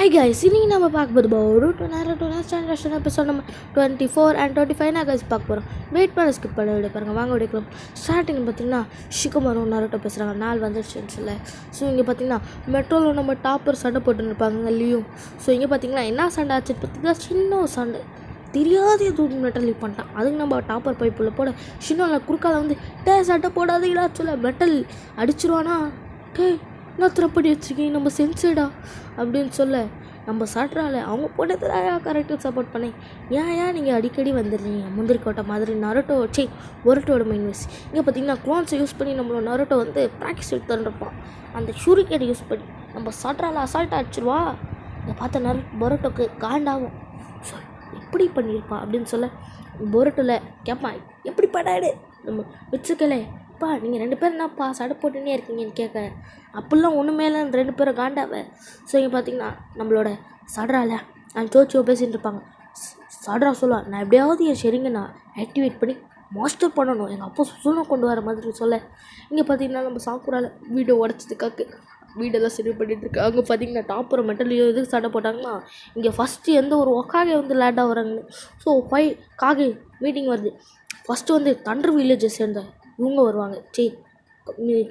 Hi guys, இன்னைக்கு நம்ம பார்க்க போது ஒரு நேரம் எபிசோட் நம்ம 24 and 25 கைஸ் பார்க்க போகிறோம். வெயிட் பண்ண ஸ்கிப் பண்ண விட பாருங்கள். வாங்க விடைக்கலாம். ஸ்டார்டிங் பார்த்தீங்கன்னா ஷிகுமாரும் நருட்டோ பேசுகிறாங்க. நாள் வந்துடுச்சுன்னு சொல்ல. ஸோ இங்கே பார்த்தீங்கன்னா மெட்ரோவில் நம்ம டாப்பர் சண்டை போட்டுன்னு இருப்பாங்க லியும். ஸோ இங்கே பார்த்தீங்கன்னா என்ன சண்டை ஆச்சு பார்த்தீங்கன்னா சின்ன சண்டை தெரியாத எதுவும் மெட்டல் லீவ் பண்ணிட்டான். அதுக்கு நம்ம டாப்பர் பைப்புள்ள போட சின்ன குறுக்கால வந்து சண்டை போடாதீங்களா சொல்ல மெட்டல் அடிச்சிருவானா நான் திரப்படி வச்சுக்கேன் நம்ம சென்சடா அப்படின்னு சொல்ல நம்ம சாட்றால அவங்க போட்டதுல கரெக்டாக சப்போர்ட் பண்ணேன். ஏன் நீங்கள் அடிக்கடி வந்துடுறீங்க முந்திரி கோட்டை மாதிரி நருட்டோ வச்சு ஒருட்டோட மெயின் வைஸ். இங்கே பார்த்தீங்கன்னா க்ளோன்ஸை யூஸ் பண்ணி நம்மளோட நருட்டோ வந்து ப்ராக்டிஸ் எடுத்து தந்துருப்பான். அந்த ஷூரிகேட்டை யூஸ் பண்ணி நம்ம சாட்றால அசால்ட்டாக அடிச்சிருவா. இங்கே பார்த்த பொரோட்டோக்கு காண்டாகும். ஸோ எப்படி பண்ணியிருப்பான் அப்படின்னு சொல்ல பொரோட்டோவில் கேட்பான் எப்படி பண்ணாடு நம்ம வச்சுக்கலே அப்பா நீங்கள் 2 பேரும் என்னப்பா சடை போட்டுன்னே இருக்கீங்கன்னு கேட்க அப்படிலாம் ஒன்றுமே இல்லை 2 பேரும் காண்டாவை. ஸோ இங்கே பார்த்தீங்கன்னா நம்மளோட சட்ரால சோச்சோ பேசிகிட்டு இருப்பாங்க. சட்ரா சொல்லுவான் நான் எப்படியாவது என் ஷெரிங்கை நான் ஆக்டிவேட் பண்ணி மாஸ்டர் பண்ணணும் எங்கள் அப்பா சுசுனை கொண்டு வர மாதிரி சொல்ல இங்கே பார்த்தீங்கன்னா நம்ம சாக்குறால வீடியோ உடச்சதுக்காக்கு வீடெல்லாம் சரி பண்ணிகிட்ருக்கு. அங்கே பார்த்தீங்கன்னா டாப்பரை மெட்டலையோ எதுக்கு சண்டை போட்டாங்கன்னா இங்கே ஃபஸ்ட்டு எந்த ஒரு ஒக்காகே வந்து லேண்டாக வராங்கன்னு. ஸோ காகே மீட்டிங் வருது. ஃபஸ்ட்டு வந்து தண்டர் வில்லேஜை சேர்ந்த இவங்க வருவாங்க.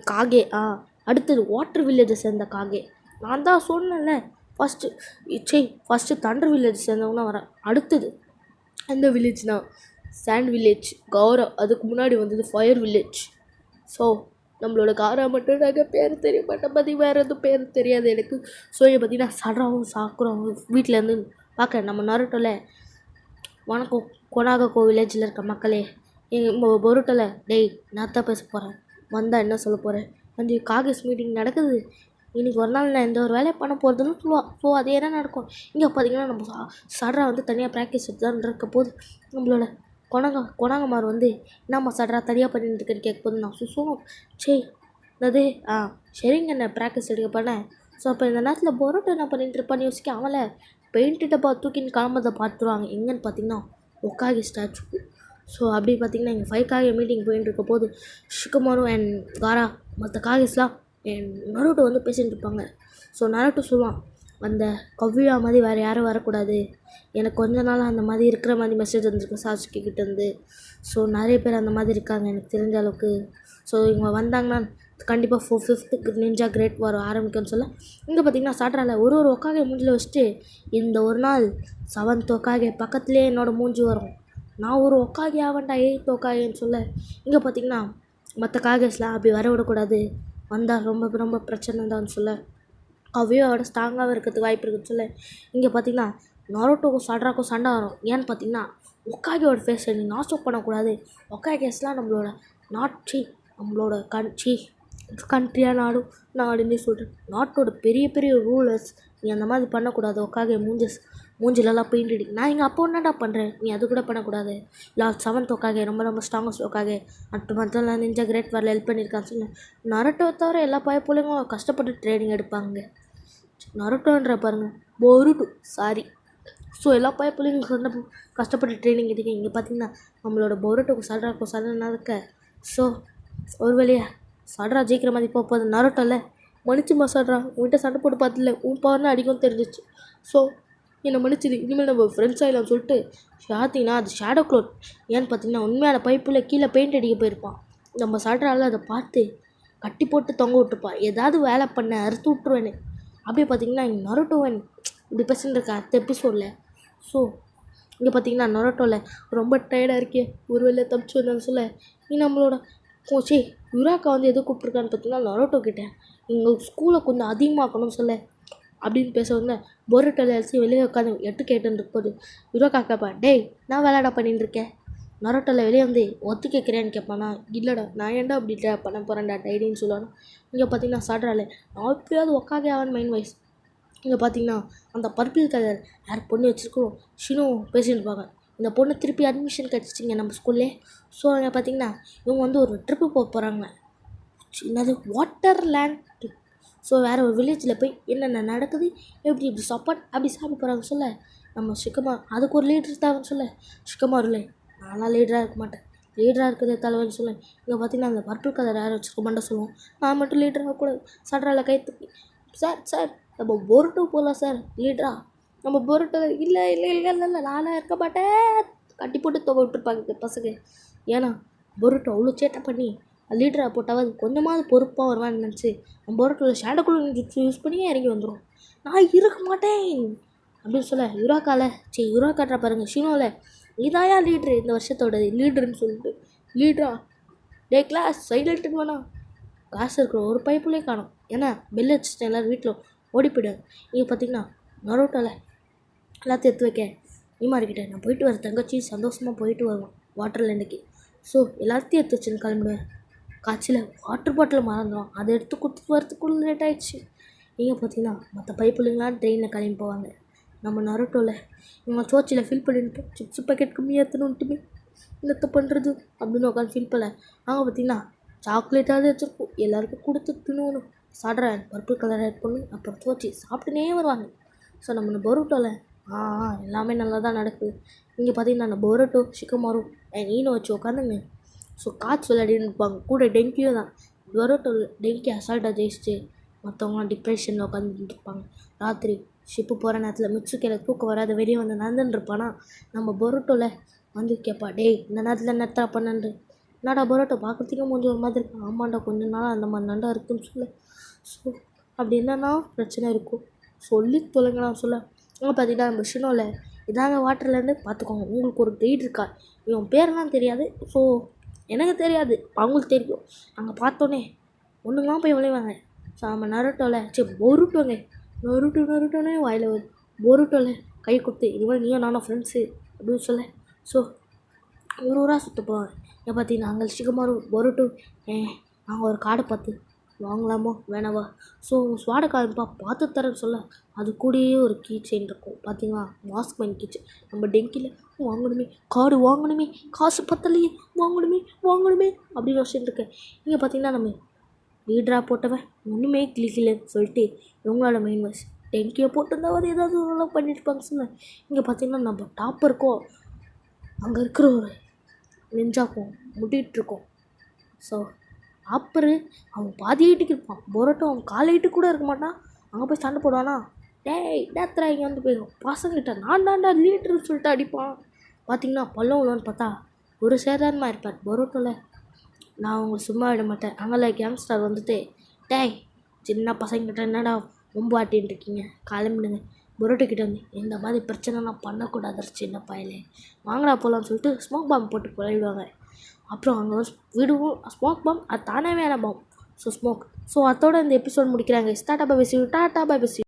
காகே அடுத்தது வாட்டர் வில்லேஜை சேர்ந்த காகே. நான் தான் சொன்னேன்ல ஃபஸ்ட்டு தண்டர் வில்லேஜ் சேர்ந்தவங்க தான் வரேன். அடுத்தது அந்த வில்லேஜ்னா சாண்ட் வில்லேஜ் கௌரவ். அதுக்கு முன்னாடி வந்தது ஃபயர் வில்லேஜ். ஸோ நம்மளோட காரா மட்டும் நாங்கள் பேர் தெரிய மாட்டோம் பற்றி வேறு எதுவும் பேர் தெரியாது எனக்கு. ஸோ இங்கே பார்த்தீங்கன்னா சட்ராவும் சாக்குறாவும் வீட்டிலேருந்து பார்க்க நம்ம நருட்டோவில் வணக்கம் கொனாகோ வில்லேஜில் இருக்க மக்களே எங்கள் பொருட்டில் டேய் நான் தான் பேச போகிறேன் வந்தால் என்ன சொல்ல போகிறேன் வந்து காகஸ் மீட்டிங் நடக்குது இன்றைக்கி ஒரு நாள் நான் எந்த ஒரு வேலையை பண்ண போகிறதுன்னு சொல்லுவாள். ஸோ அது என்ன நடக்கும் இங்கே பார்த்தீங்கன்னா நம்ம சட்ரா வந்து தனியாக ப்ராக்டிஸ் எடுத்துதான் இருக்க போது நம்மளோட கொனாங்கமார் வந்து என்னம்மா சட்ரா தனியாக பண்ணிட்டு இருக்கேன்னு கேட்க போது நான் சுசுவோம் அது சரிங்க என்ன ப்ராக்டிஸ் எடுக்க பண்ணேன். ஸோ அப்போ இந்த நேரத்தில் பொரோட்டோ என்ன பண்ணிட்டு இருப்பான்னு யோசிக்க அவளை பெயிண்ட்டு பா தூக்கின்னு கிளம்பதை பார்த்துருவாங்க. எங்கன்னு பார்த்தீங்கன்னா ஒக்காகி ஸ்டாச்சுக்கு. ஸோ அப்படி பார்த்திங்கன்னா எங்கள் 5 மீட்டிங் போயிட்டு இருக்க போது ஷிகுமாரும் அண்ட் காரா மற்ற காகஸ்லாம் நருட்டோ வந்து பேசிகிட்டு இருப்பாங்க. ஸோ நருட்டோ சொல்லுவான் அந்த கவ்யா மாதிரி வேறு யாரும் வரக்கூடாது எனக்கு கொஞ்ச நாள் அந்த மாதிரி இருக்கிற மாதிரி மெசேஜ் வந்துருக்கு சாசுகே கிட்டேருந்து. ஸோ நிறைய பேர் அந்த மாதிரி இருக்காங்க எனக்கு தெரிஞ்ச அளவுக்கு. ஸோ இவங்க வந்தாங்கன்னா கண்டிப்பாக 5th நிஞ்சா கிரேட் வார் ஆரம்பிக்கும்னு சொல்ல இங்கே பார்த்திங்கன்னா சாட்ரால ஒரு ஒக்காகை மூஞ்சில் வச்சுட்டு இந்த ஒரு நாள் 7th ஒக்காகை பக்கத்துலேயே என்னோடய மூஞ்சி வரும் நான் ஒரு ஒக்காகி ஆவன்டா 8th ஒக்காகேன்னு சொல்ல இங்கே பார்த்தீங்கன்னா மற்ற காகஸ்லாம் அப்படி வர விடக்கூடாது வந்தால் ரொம்ப ரொம்ப பிரச்சனை தான் சொல்ல அவையோட ஸ்ட்ராங்காக இருக்கிறதுக்கு வாய்ப்பு இருக்குன்னு சொல்ல இங்கே பார்த்தீங்கன்னா நருட்டோக்கும் சட்ராக்கும் சண்டை வரும். ஏன்னு பார்த்தீங்கன்னா ஒக்காகியோட ஃபேஸை நீ நாஸ்டாப் பண்ணக்கூடாது. ஒக்காகேஸ்லாம் நம்மளோட நம்மளோட கண்ட்ரியாக நாடுன்னு சொல்கிறேன் நாட்டோட பெரிய ரூலர்ஸ் நீ அந்த மாதிரி பண்ணக்கூடாது. ஒக்காகே மூஞ்சிலெல்லாம் பெயிண்ட் அடி நான் எங்கள் அப்போ என்னடா பண்ணுறேன் நீ அது கூட பண்ணக்கூடாது. 7th ஒக்காகே ரொம்ப ஸ்ட்ராங்கஸ்ட் ஒக்காகே மட்டும் நிஞ்சா கிரேட் வாரில் ஹெல்ப் பண்ணியிருக்கான்னு சொல்ல நருட்டோ தவிர எல்லா பிள்ளைங்களும் கஷ்டப்பட்டு ட்ரைனிங் எடுப்பாங்க. நருட்டோன்ற பாருங்கள் பொருட்டு ஸோ எல்லா பிள்ளைங்களும் கஷ்டப்பட்டு ட்ரைனிங் எடுக்க இங்கே பார்த்தீங்கன்னா நம்மளோட பொருட்டோக்கு சட்ராக்கும் சண்டை நடக்க. ஸோ ஒரு வழியாக சட்ரா ஜெயிக்கிற மாதிரி போகுது. நருட்டோவில் மன்னிச்சுமா சட்ரா உன்கிட்ட சண்டை போட்டு பார்த்துல உன் பவர்னு அடிக்கும் தெரிஞ்சிச்சு. ஸோ என்னை மன்னிச்சிது இனிமேல் நம்ம ஃப்ரெண்ட்ஸ் ஆகிடலாம்னு சொல்லிட்டு பார்த்தீங்கன்னா அது ஷேடோ க்ளோட். ஏன்னு பார்த்தீங்கன்னா உண்மையான பைப்பில் கீழே பெயிண்ட் அடிக்க போயிருப்பான். நம்ம சட்ரால அதை பார்த்து கட்டி போட்டு தொங்க விட்டுருப்பான். ஏதாவது வேலை பண்ண அறுத்து விட்ருவேன்னு அப்படியே பார்த்தீங்கன்னா இங்கே நருட்டோவன் இப்படி பேசிட்டு இருக்க அடுத்த எபிசோடில். ஸோ இங்கே பார்த்தீங்கன்னா நருட்டோவில் ரொம்ப டயர்டாக இருக்கே ஒரு வேலையை தப்பிச்சு வந்தான்னு சொல்ல நீ நம்மளோட யுராக்கா வந்து எது கூப்பிட்ருக்கான்னு பார்த்தீங்கன்னா நருட்டோ கிட்டே எங்கள் ஸ்கூலை கொஞ்சம் அதிகமாக்கணும்னு சொல்ல அப்படின்னு பேச வந்தேன். பொருட்டோவில் அரிசி வெளியே உட்காந்து 8 கேட்டுன்னு இருப்போது யுராக்கா கேட்பேன் டேய் நான் விளையாட பண்ணிட்டு இருக்கேன். நருட்டோவில் வெளியே வந்து ஒத்து கேட்குறேன்னு கேட்பானா இல்லைடா நான் ஏன்டா அப்படி பண்ண போகிறேன்டா டைரின்னு சொல்லணும். இங்கே பார்த்தீங்கன்னா சாட்ரால நான் எப்பயாவது ஒக்காகே ஆவன் மைண்ட் வைஸ். இங்கே பார்த்தீங்கன்னா அந்த பர்பிள் கலர் யார் பொண்ணு வச்சுருக்கோம் ஷினோ பேசிட்டு இருப்பாங்க. இந்த பொண்ணு திருப்பி அட்மிஷன் கிடச்சிச்சிங்க நம்ம ஸ்கூல்லே. ஸோ அங்கே பார்த்தீங்கன்னா இவங்க வந்து ஒரு ட்ரிப்பு போக போகிறாங்க. என்னது வாட்டர்லேண்ட் ட்ரிப். ஸோ வேறு ஒரு வில்லேஜில் போய் என்னென்ன நடக்குது எப்படி அப்படி சாப்பிட போகிறாங்க சொல்ல நம்ம ஷிகுமார் அதுக்கு ஒரு லீடர் தேவைன்னு சொல்ல ஷிகுமார் இல்லை நான்லாம் லீடராக இருக்க மாட்டேன் லீடராக இருக்கிறதே தலைவன்னு சொல்ல இங்கே பார்த்தீங்கன்னா அந்த பர்பிள் கலர் யாரை வச்சுருக்க மாட்டேன் சொல்லுவோம் நான் மட்டும் லீடராக கூட சட்ரால கை தூக்கி சார் நம்ம பொருட்டோ போகலாம் சார் லீடரா. நம்ம பொருட்டோ இல்லை இல்லை இல்லை இல்லை இல்லை நானாக இருக்க மாட்டேன் கட்டி போட்டு தொகை விட்டுருப்பாங்க பசங்க. ஏன்னா பொருட்டோ அவ்வளோ சேட்டை பண்ணி லீடராக போட்டாவது கொஞ்சமாவது பொறுப்பாக வருவான்னு நினச்சி நம்ம பொருட்டோவில் ஷேடோக்குள்ள யூஸ் பண்ணியே இறங்கி வந்துடும். நான் இருக்க மாட்டேன் அப்படின்னு சொல்ல யுரா காட்டுற பாருங்கள் ஷினோவில் இதாயா லீட்ரு இந்த வருஷத்தோட லீடருன்னு சொல்லிட்டு லீடரா டே கிளாஸ் சைலண்ட்டுன்னு வேணாம் கிளாஸ் இருக்கிற ஒரு பைப்புலேயே காணும். ஏன்னா பெல் வச்சுட்டு எல்லோரும் வீட்டில் ஓடி போயிடுவாங்க. நீங்கள் பார்த்தீங்கன்னா நரோட்டோவில் எல்லாத்தையும் எடுத்து வைக்க நீமாரிக்கிட்டேன் நான் போயிட்டு வரேன் தங்கச்சி சந்தோஷமாக போயிட்டு வருவோம் வாட்டர்லேண்டுக்கு. ஸோ எல்லாத்தையும் எடுத்து வச்சுன்னு கிளம்பிடுவேன். காய்ச்சல வாட்டர் பாட்டில் மறந்துடும் அதை எடுத்து கொடுத்துட்டு வரத்துக்குள்ள லேட் ஆகிடுச்சு. நீங்கள் பார்த்தீங்கன்னா மற்ற பைப்புலைங்களாம் ட்ரெயினில் கிளம்பி போவாங்க. நம்ம நரோட்டோவில் இவங்க சோச்சில் ஃபில் பண்ணிட்டு சிப்ஸ் பேக்கெட் கம்மியாக எடுத்துணுன்ட்டுமே என்னத்தை பண்ணுறது அப்படின்னு உட்காந்து ஃபீல் பண்ணல. அங்கே பார்த்தீங்கன்னா சாக்லேட்டாவது வச்சுருப்போம் எல்லாருக்கும் கொடுத்து தின்னணும். சாப்பிட்றேன் பர்பிள் கலர் ஆட் பண்ணி அப்புறம் தோச்சி சாப்பிட்டுனே வருவாங்க. ஸோ நம்ம பொரோட்டோவில் எல்லாமே நல்லா தான் நடக்குது. இங்கே பார்த்தீங்கன்னா நம்ம பொரோட்டோ ஷிகமாரு ஈனோ வச்சு உட்காந்துங்க. ஸோ காட்ஸ் விளையாடின்னு இருப்பாங்க கூட டெங்கியும் தான். பொரோட்டோவில் டெங்கி அசால்ட்டாக ஜெயிச்சிட்டு மற்றவங்களாம் டிப்ரெஷனில் உட்காந்துட்டு இருப்பாங்க. ராத்திரி ஷிப்பு போகிற நேரத்தில் மிட்சுக்கையில் தூக்கம் வராத வெளியே வந்து நடந்துன்னு இருப்பானா நம்ம பொரோட்டோவில் வந்து கேட்பா டேய் இந்த நேரத்தில் என்னத்தா பண்ணன்று என்னடா பரோட்டா பார்க்குறதுக்கே கொஞ்சம் ஒரு மாதிரி இருக்கும். ஆமாண்டா கொஞ்ச நாள் அந்த மாதிரி நண்டா இருக்குன்னு சொல்ல. ஸோ அப்படி என்னன்னா பிரச்சனை இருக்கும் சொல்லி தொலைங்கண்ணா சொல்ல. அங்கே பார்த்தீங்கன்னா நம்ம ஷினோவில் இதாங்க வாட்டர்லேருந்து பார்த்துக்கோங்க உங்களுக்கு ஒரு கைடு இருக்கா இவன் பேரெல்லாம் தெரியாது. ஸோ எனக்கு தெரியாது அவங்களுக்கு தெரியும். அங்கே பார்த்தோன்னே ஒன்றுங்களாம் போய் விளைவாங்க. ஸோ நம்ம நரோட்டோவில் நருட்டோனே வாயில் பொருட்டோவில் கை கொடுத்து இதுவரை நீயும் நானும் ஃப்ரெண்ட்ஸு அப்படின்னு சொல்ல. ஸோ ஒரு ஊராக சுற்ற போவாங்க. ஏன் பார்த்தீங்கன்னா அங்கே ஷிகமாரு பொருட்டோ நாங்கள் ஒரு காடை பார்த்து வாங்கலாமோ வேணாவா. ஸோ ஸ்வாடை காடுப்பா பார்த்து தரேன்னு சொல்ல அது கூடயே ஒரு கீ செயின் இருக்கும் பார்த்தீங்களா மாஸ்க் மைன் கீ செயின். நம்ம டெங்கியில் வாங்கணுமே காடு வாங்கணுமே காசு பத்தலையே வாங்கணுமே அப்படின்னு வச்சுட்டு இருக்கேன். இங்கே பார்த்தீங்கன்னா நம்ம லீடராக போட்டவன் ஒன்றுமே கிளிக்கலன்னு சொல்லிட்டு இவங்களோட மெயின் வாய்ஸ் டெங்கியை போட்டிருந்தாவது ஏதாவது நல்லா பண்ணியிருப்பாங்க சொன்னேன். இங்கே பார்த்தீங்கன்னா நம்ம டாப்பருக்கோம் அங்கே இருக்கிற ஒரு நெஞ்சாக்கும் முட்டிகிட்ருக்கோம். ஸோ டாப்பரு அவன் பாதி ஹைட்டுக்கு இருப்பான் பொரோட்டோ அவன் கால் ஹைட்டு கூட இருக்க மாட்டான். அங்கே போய் சண்டை போடுவானா டேய் டேத்ரா இங்கே வந்து போயிடும் பசங்கிட்ட நான் தாண்டா லீடர்னு சொல்லிட்டு அடிப்பான். பார்த்தீங்கன்னா பல்லவன்னு பார்த்தா ஒரு சேதாரமாக இருப்பார் பொரோட்டோவில். நான் அவங்க சும்மா விட மாட்டேன். அங்கே கேங்ஸ்டர் வந்துட்டு டேய் சின்ன பசங்கிட்ட என்னடா ரொம்ப ஆட்டின்னு இருக்கீங்க கிளம்பிடுங்க. பொரோட்டோ கிட்ட வந்து இந்த மாதிரி பிரச்சனைலாம் பண்ணக்கூடாது சின்ன பையலே வாங்கடா போகலான்னு சொல்லிட்டு ஸ்மோக் பாம் போட்டு போயிடுவாங்க. அப்புறம் அங்கே விடுவோம் ஸ்மோக் பாம் அது தானே வேணாம் பாம். So smoke. ஸோ அதோட இந்த எபிசோட் முடிக்கிறாங்க. டாட்டா பை பேசி